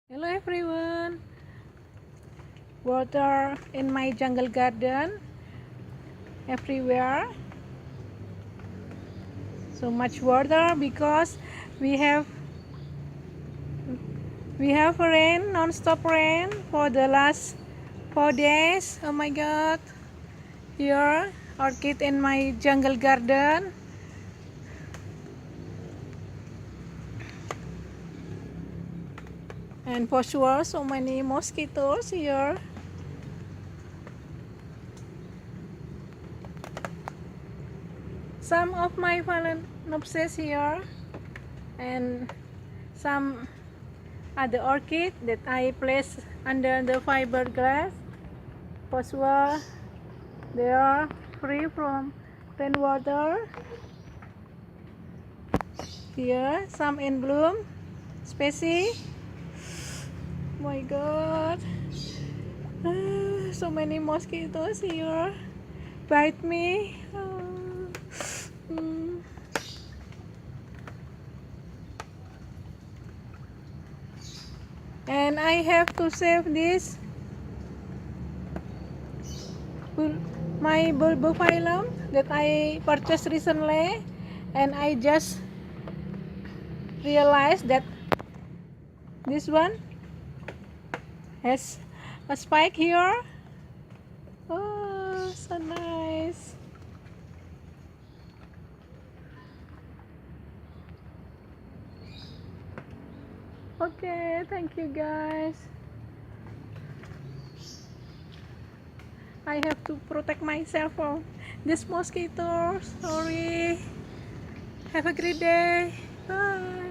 Hello everyone, water in my jungle garden everywhere, so much water because we have rain, non-stop rain for the last 4 days. Oh my god, here orchid in my jungle garden. And for sure so many mosquitoes here. Some of my phalaenopsis here and some other orchid that I place under the fiberglass. For sure they are free from rainwater. Here some in bloom species. My god, so many mosquitoes here bite me. And I have to save this my Bulbophyllum that I purchased recently, and I just realized that this one has a spike here. Oh, so nice. Okay, thank you guys. I have to protect myself from this mosquito. Sorry. Have a great day. Bye.